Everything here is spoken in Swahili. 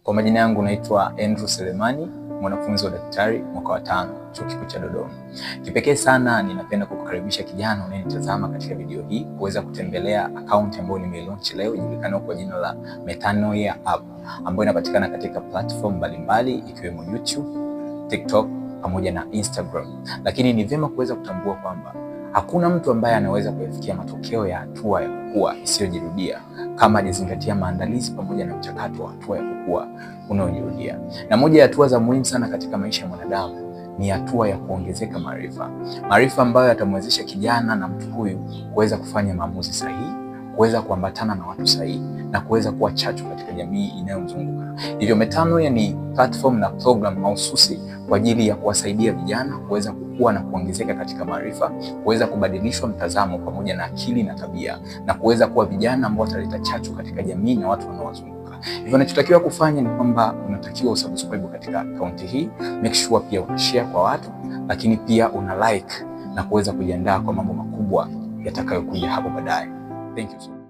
Kwa majina yangu naitwa Andrew Selemani, mwanafunzi wa daktari mwaka wa 5 Chuo Kikuu cha Dodoma. Kipekee sana ninapenda kukukaribisha kijana unayenitazama katika video hii kuweza kutembelea account ambayo nimelaunch leo ijulikanayo kwa jina la Metanoia App, ambayo inapatikana katika platform mbalimbali ikiwemo YouTube, TikTok pamoja na Instagram. Lakini ni vyema kuweza kutambua kwamba hakuna mtu ambaye anaweza kufikia matokeo ya hatua ya kukua isiyojirudia kama hajazingatia maandalizi pamoja na mchakato wa hatua ya kukua unaojirudia. Na moja ya hatua za muhimu sana katika maisha ya mwanadamu ni hatua ya kuongezeka maarifa. Maarifa ambayo yatamwezesha kijana na mtu huyu kuweza kufanya maamuzi sahihi, kuweza kuambatana na watu sahihi na kuweza kuwa chachu katika jamii inayomzunguka. Hivyo Metanoia ni platform na program mahususi kwa ajili ya kuwasaidia vijana kuweza kukua na kuongezeka katika maarifa, kuweza kubadilishwa mtazamo pamoja na akili na tabia, na kuweza kuwa vijana ambao wataleta chachu katika jamii na watu wanaowazunguka. Hivyo unachotakiwa kufanya ni kwamba unatakiwa usubscribe katika akaunti hii, make sure pia una share kwa watu, lakini pia una like na kuweza kujiandaa kwa mambo makubwa yatakayokuja hapo baadaye. Thank you so much.